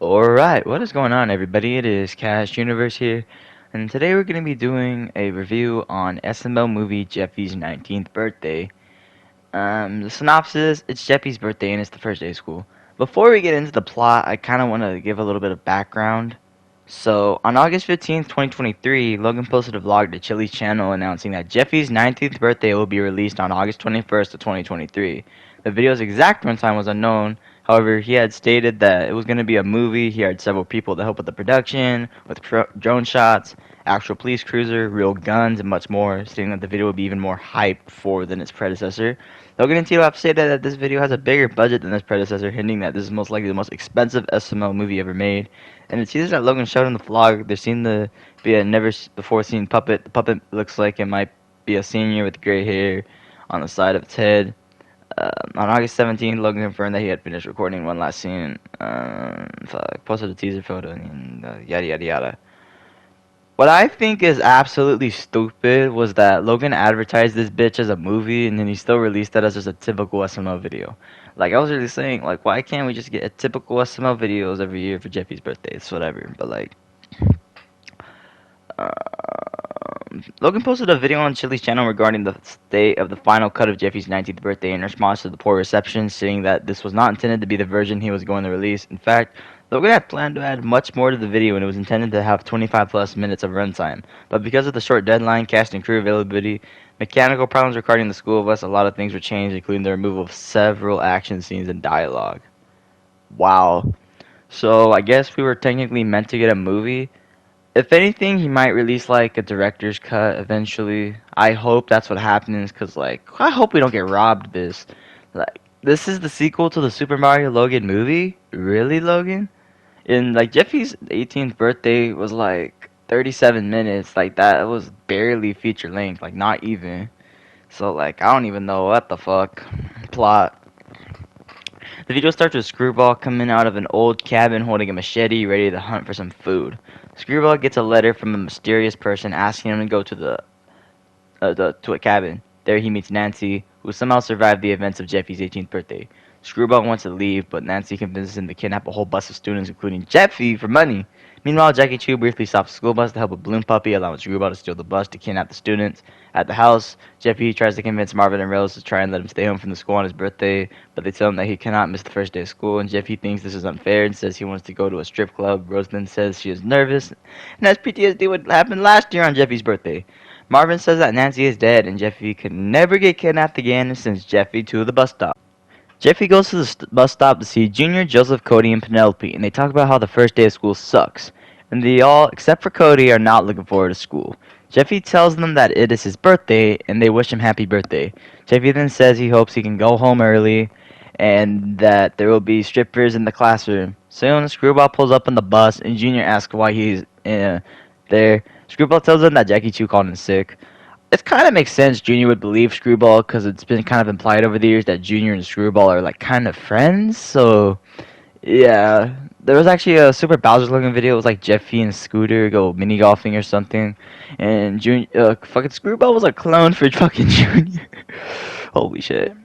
Alright, what is going on everybody? It is Cash Universe here, and today we're going to be doing a review on SML movie Jeffy's 19th birthday. The synopsis, it's Jeffy's birthday and it's the first day of school. Before we get into the plot, I kind of want to give a little bit of background. So, on August 15th, 2023, Logan posted a vlog to Chili's channel announcing that Jeffy's 19th birthday will be released on August 21st of 2023. The video's exact runtime was unknown. However, he had stated that it was going to be a movie. He hired several people to help with the production, with drone shots, actual police cruiser, real guns, and much more, stating that the video would be even more hype for than its predecessor. Logan and Tito have stated that this video has a bigger budget than its predecessor, hinting that this is most likely the most expensive SML movie ever made. And it seems that Logan showed in the vlog there seemed to be a never before seen puppet. The puppet looks like it might be a senior with gray hair on the side of its head. On August 17th, Logan confirmed that he had finished recording one last scene. Posted a teaser photo and yada yada yada. What I think is absolutely stupid was that Logan advertised this bitch as a movie and then he still released it as just a typical SML video. Like, I was really saying, like, why can't we just get a typical SML videos every year for Jeffy's birthday? It's whatever. But, like, Logan posted a video on Chili's channel regarding the state of the final cut of Jeffy's 19th birthday in response to the poor reception, saying that this was not intended to be the version he was going to release. In fact, Logan had planned to add much more to the video and it was intended to have 25 plus minutes of runtime. But because of the short deadline, cast and crew availability, mechanical problems regarding the school bus, a lot of things were changed, including the removal of several action scenes and dialogue. Wow. So I guess we were technically meant to get a movie. If anything, he might release like a director's cut eventually. I hope that's what happens, cause like I hope we don't get robbed. This is the sequel to the Super Mario Logan movie. Really, Logan? And like Jeffy's 18th birthday was like 37 minutes. Like that was barely feature length. Like not even. So like I don't even know what the fuck plot. The video starts with Screwball coming out of an old cabin holding a machete ready to hunt for some food. Screwball gets a letter from a mysterious person asking him to go to a cabin. There he meets Nancy, who somehow survived the events of Jeffy's 18th birthday. Screwball wants to leave, but Nancy convinces him to kidnap a whole bus of students, including Jeffy, for money. Meanwhile, Jackie Chu briefly stops the school bus to help a balloon puppy, allowing Screwball to steal the bus to kidnap the students. At the house, Jeffy tries to convince Marvin and Rose to try and let him stay home from the school on his birthday, but they tell him that he cannot miss the first day of school, and Jeffy thinks this is unfair and says he wants to go to a strip club. Rose then says she is nervous and has PTSD what happened last year on Jeffy's birthday. Marvin says that Nancy is dead and Jeffy can never get kidnapped again and sends Jeffy to the bus stop. Jeffy goes to the bus stop to see Junior, Joseph, Cody, and Penelope, and they talk about how the first day of school sucks. And they all, except for Cody, are not looking forward to school. Jeffy tells them that it is his birthday, and they wish him happy birthday. Jeffy then says he hopes he can go home early, and that there will be strippers in the classroom. Soon, Screwball pulls up on the bus, and Junior asks why he's there. Screwball tells him that Jackie Chu called in sick. It kind of makes sense Junior would believe Screwball because it's been kind of implied over the years that Junior and Screwball are like kind of friends. So yeah, there was actually a Super Bowser looking video. It was like Jeffy and Scooter go mini golfing or something, and Junior, fucking Screwball was a clone for fucking Junior. Holy shit.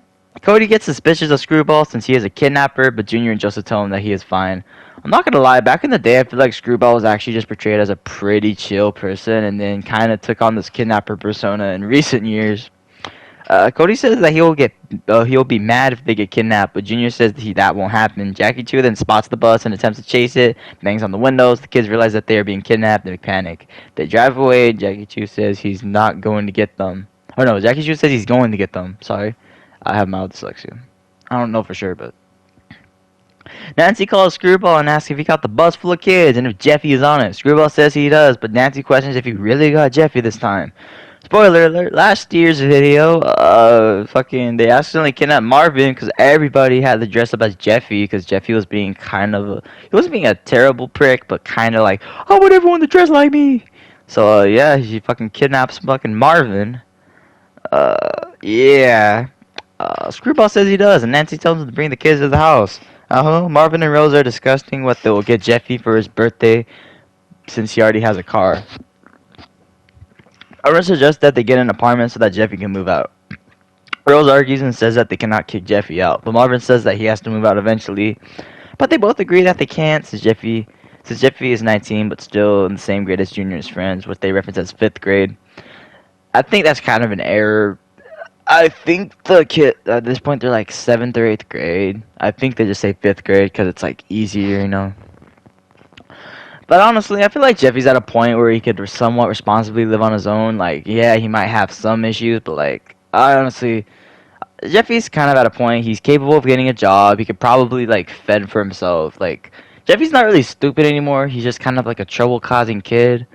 Cody gets suspicious of Screwball since he is a kidnapper, but Junior and Joseph tell him that he is fine. I'm not gonna lie, back in the day, I feel like Screwball was actually just portrayed as a pretty chill person, and then kind of took on this kidnapper persona in recent years. Cody says that he'll be mad if they get kidnapped, but Junior says that won't happen. Jackie Chu then spots the bus and attempts to chase it, bangs on the windows. The kids realize that they are being kidnapped and they panic. They drive away. Jackie Chu says he's not going to get them. Oh no, Jackie Chu says he's going to get them. Sorry, I have mild dyslexia. I don't know for sure, but Nancy calls Screwball and asks if he got the bus full of kids and if Jeffy is on it. Screwball says he does, but Nancy questions if he really got Jeffy this time. Spoiler alert, last year's video, they accidentally kidnapped Marvin because everybody had to dress up as Jeffy because Jeffy was being he wasn't being a terrible prick, but kind of like, I want everyone to dress like me. So, yeah, he fucking kidnaps fucking Marvin. Yeah. Screwball says he does, and Nancy tells him to bring the kids to the house. Marvin and Rose are discussing what they will get Jeffy for his birthday since he already has a car. Marvin suggests that they get an apartment so that Jeffy can move out. Rose argues and says that they cannot kick Jeffy out, but Marvin says that he has to move out eventually. But they both agree that they can't, since Jeffy is 19 but still in the same grade as Junior's friends, what they reference as 5th grade. I think that's kind of an error. I think the kid at this point they're like 7th or 8th grade. I think they just say 5th grade because it's like easier, you know. But honestly, I feel like Jeffy's at a point where he could somewhat responsibly live on his own. Like, yeah, he might have some issues, but like, I honestly, Jeffy's kind of at a point. He's capable of getting a job. He could probably like fend for himself. Like, Jeffy's not really stupid anymore. He's just kind of like a trouble-causing kid.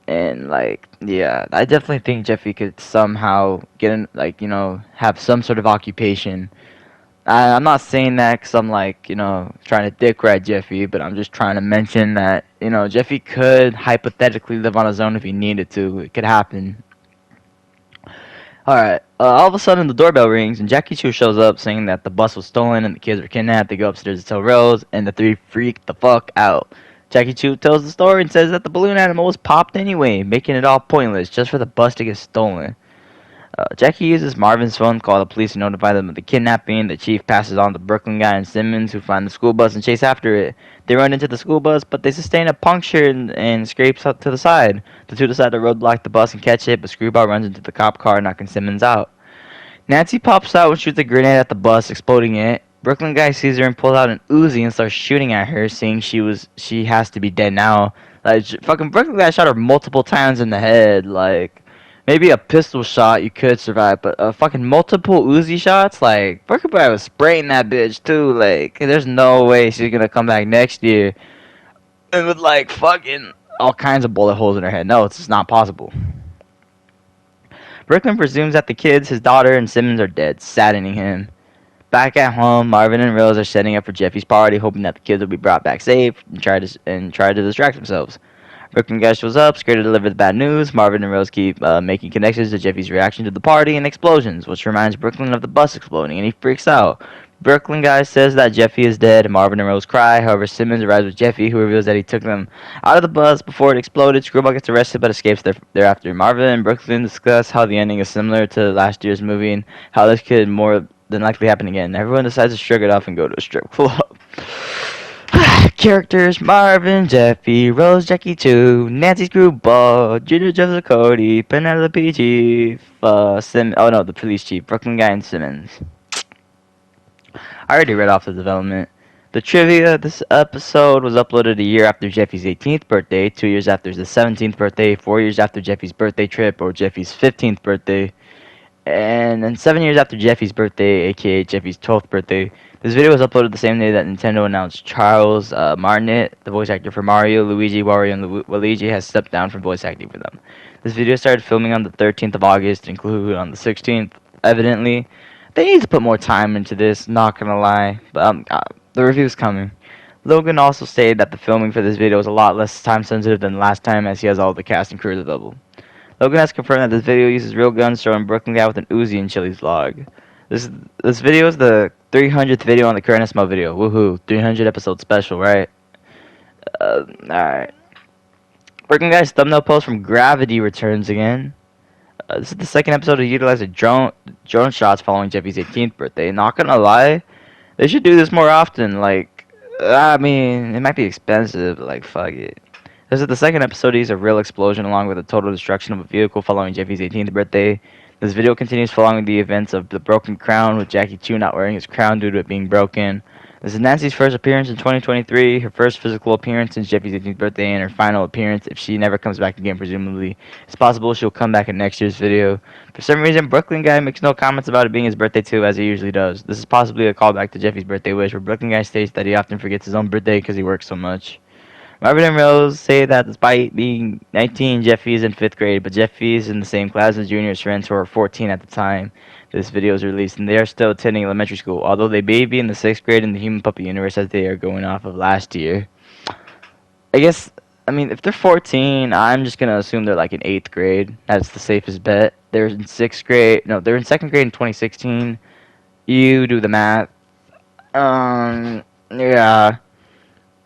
And like, yeah, I definitely think Jeffy could somehow get in, like, you know, have some sort of occupation. I'm not saying that because I'm like, you know, trying to dick ride Jeffy, but I'm just trying to mention that, you know, Jeffy could hypothetically live on his own if he needed to. It could happen. Alright, all of a sudden the doorbell rings and Jackie Chu shows up saying that the bus was stolen and the kids were kidnapped. They go upstairs to tell Rose, and the three freak the fuck out. Jackie Chu tells the story and says that the balloon animal was popped anyway, making it all pointless just for the bus to get stolen. Jackie uses Marvin's phone to call the police and notify them of the kidnapping. The chief passes on to Brooklyn Guy and Simmons, who find the school bus and chase after it. They run into the school bus, but they sustain a puncture and scrapes up to the side. The two decide to roadblock the bus and catch it, but Screwball runs into the cop car, knocking Simmons out. Nancy pops out and shoots a grenade at the bus, exploding it. Brooklyn Guy sees her and pulls out an Uzi and starts shooting at her, saying she has to be dead now. Like, fucking Brooklyn Guy shot her multiple times in the head, like. Maybe a pistol shot you could survive, but fucking multiple Uzi shots, like, Brooklyn Guy was spraying that bitch too, like, there's no way she's gonna come back next year and with, like, fucking all kinds of bullet holes in her head. No, it's just not possible. Brooklyn presumes that the kids, his daughter, and Simmons are dead, saddening him. Back at home, Marvin and Rose are setting up for Jeffy's party, hoping that the kids will be brought back safe and try to distract themselves. Brooklyn Guy shows up, scared to deliver the bad news. Marvin and Rose keep making connections to Jeffy's reaction to the party and explosions, which reminds Brooklyn of the bus exploding, and he freaks out. Brooklyn Guy says that Jeffy is dead, and Marvin and Rose cry. However, Simmons arrives with Jeffy, who reveals that he took them out of the bus before it exploded. Screwball gets arrested but escapes thereafter. Marvin and Brooklyn discuss how the ending is similar to last year's movie and how this could more than likely happen again. Everyone decides to shrug it off and go to a strip club. Characters: Marvin, Jeffy, Rose, Jackie Chu, Nancy Screwball, Junior Joseph Cody, Penelope Chief, the police chief, Brooklyn Guy, and Simmons. I already read off the development. The trivia: this episode was uploaded a year after Jeffy's 18th birthday, 2 years after his 17th birthday, 4 years after Jeffy's birthday trip, or Jeffy's 15th birthday, and then 7 years after Jeffy's birthday, aka Jeffy's 12th birthday. This video was uploaded the same day that Nintendo announced Charles Martinet, the voice actor for Mario, Luigi, Wario, and Waluigi, has stepped down from voice acting for them. This video started filming on the 13th of August and concluded on the 16th. Evidently, they need to put more time into this, not gonna lie, but the review's coming. Logan also stated that the filming for this video was a lot less time sensitive than last time, as he has all the cast and crew available. Logan has confirmed that this video uses real guns, showing Brooklyn Guy with an Uzi in Chili's vlog. This video is the 300th video on the current SML video. Woohoo! 300 episode special, right? Alright. Brooklyn Guy's thumbnail post from Gravity returns again. This is the second episode to utilize a drone shots following Jeffy's 18th birthday. Not gonna lie, they should do this more often. Like, I mean, it might be expensive, but like, fuck it. This is the second episode to use a real explosion along with a total destruction of a vehicle following Jeffy's 18th birthday. This video continues following the events of the broken crown, with Jackie Chu not wearing his crown due to it being broken. This is Nancy's first appearance in 2023, her first physical appearance since Jeffy's 18th birthday, and her final appearance if she never comes back again, presumably. It's possible she'll come back in next year's video. For some reason, Brooklyn Guy makes no comments about it being his birthday too, as he usually does. This is possibly a callback to Jeffy's birthday wish, where Brooklyn Guy states that he often forgets his own birthday because he works so much. Marvin and Rose say that despite being 19, Jeffy is in 5th grade, but Jeffy is in the same class as Junior's friends, who are 14 at the time this video is released, and they are still attending elementary school, although they may be in the 6th grade in the Human Puppy universe, as they are going off of last year. I mean, if they're 14, I'm just going to assume they're like in 8th grade. That's the safest bet. They're in 6th grade. No, they're in 2nd grade in 2016. You do the math. Yeah.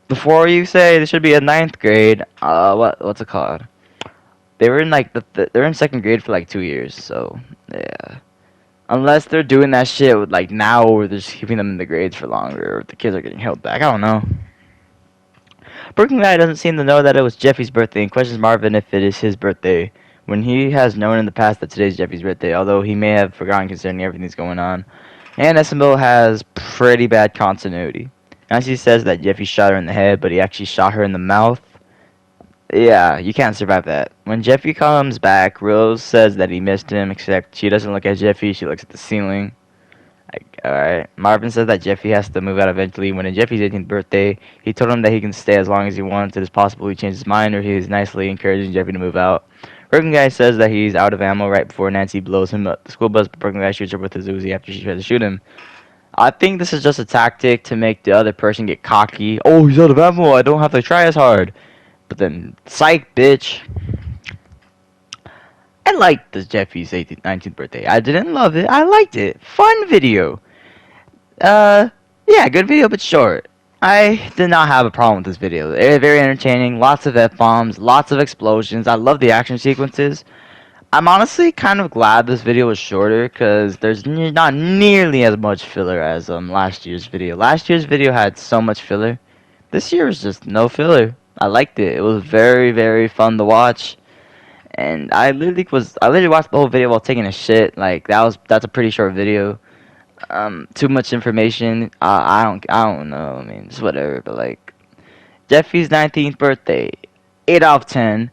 Before you say they should be in 9th grade, what's it called? They were in like they're in 2nd grade for like 2 years, so yeah. Unless they're doing that shit with, like, now, or they're just keeping them in the grades for longer, or the kids are getting held back. I don't know. Brooklyn guy doesn't seem to know that it was Jeffy's birthday and questions Marvin if it is his birthday, when he has known in the past that today's Jeffy's birthday, although he may have forgotten considering everything that's going on. And SML has pretty bad continuity. Nancy says that Jeffy shot her in the head, but he actually shot her in the mouth. Yeah, you can't survive that. When Jeffy comes back, Rose says that he missed him, except she doesn't look at Jeffy, she looks at the ceiling. Alright. Marvin says that Jeffy has to move out eventually. When in Jeffy's 18th birthday, he told him that he can stay as long as he wants. It is possible he changed his mind, or he is nicely encouraging Jeffy to move out. Brooklyn guy says that he's out of ammo right before Nancy blows him up. The school bus, but Brooklyn guy shoots her with his Uzi after she tries to shoot him. I think this is just a tactic to make the other person get cocky. Oh, he's out of ammo. I don't have to try as hard. But then, psych, bitch. I liked this Jeffy's 19th birthday. I didn't love it. I liked it. Fun video. Yeah, good video, but short. I did not have a problem with this video. It was very entertaining. Lots of F-bombs. Lots of explosions. I love the action sequences. I'm honestly kind of glad this video was shorter, because there's not nearly as much filler as last year's video. Last year's video had so much filler. This year was just no filler. I liked it. It was very, very fun to watch. And I literally watched the whole video while taking a shit. Like, that's a pretty short video. Too much information. I don't know. I mean, it's whatever. But like, Jeffy's 19th birthday, 8 out of 10.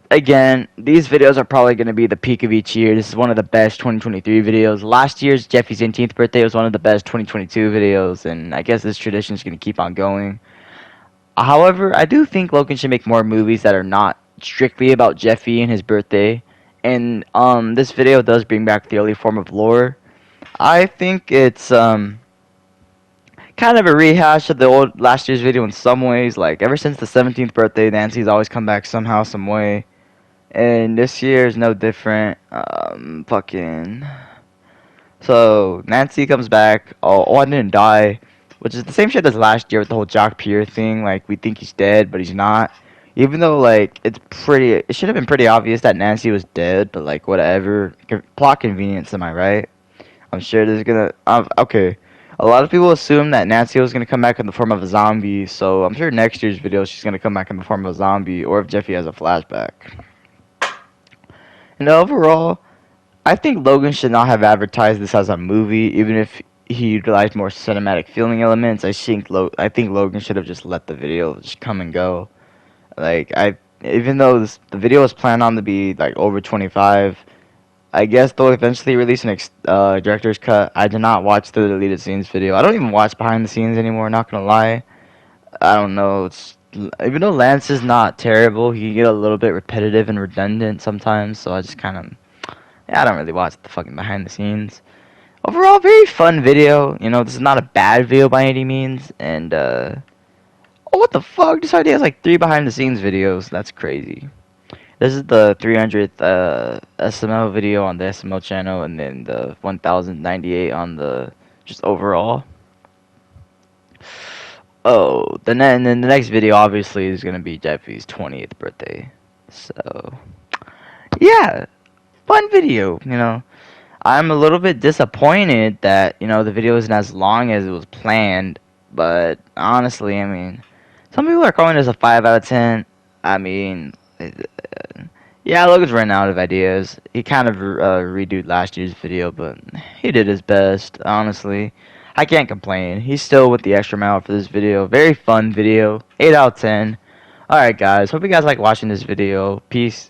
Again, these videos are probably going to be the peak of each year. This is one of the best 2023 videos. Last year's Jeffy's 18th birthday was one of the best 2022 videos, and I guess this tradition is going to keep on going. However, I do think Logan should make more movies that are not strictly about Jeffy and his birthday. And this video does bring back the early form of lore. I think it's kind of a rehash of the old last year's video in some ways. Like, ever since the 17th birthday, Nancy's always come back somehow, some way. And this year is no different. So, Nancy comes back. Oh, I didn't die. Which is the same shit as last year with the whole Jock Pierre thing. Like, we think he's dead, but he's not. Even though, like, it should have been pretty obvious that Nancy was dead, but, like, whatever. Plot convenience, am I right? I'm sure there's gonna, okay. A lot of people assume that Nancy was gonna come back in the form of a zombie, so I'm sure next year's video she's gonna come back in the form of a zombie, or if Jeffy has a flashback. And overall, I think Logan should not have advertised this as a movie, even if he utilized more cinematic feeling elements. I think Logan should have just let the video just come and go. Like, even though the video was planned on to be like over 25, I guess they'll eventually release an director's cut. I did not watch the deleted scenes video. I don't even watch behind the scenes anymore, not gonna lie. I don't know. Even though Lance is not terrible, he can get a little bit repetitive and redundant sometimes, so I just kind of, yeah, I don't really watch the fucking behind the scenes. Overall, very fun video. You know, this is not a bad video by any means, and, oh, what the fuck? This already has like 3 behind the scenes videos. That's crazy. This is the 300th SML video on the SML channel, and then the 1098 on the just overall. Oh, and then the next video obviously is gonna be Jeffy's 20th birthday. So, yeah, fun video. You know, I'm a little bit disappointed that the video isn't as long as it was planned. But honestly, I mean, some people are calling this a 5 out of 10. I mean, yeah, Logan's running out of ideas. He kind of redoed last year's video, but he did his best, honestly. I can't complain. He's still with the extra mile for this video. Very fun video. 8 out of 10. Alright, guys. Hope you guys like watching this video. Peace.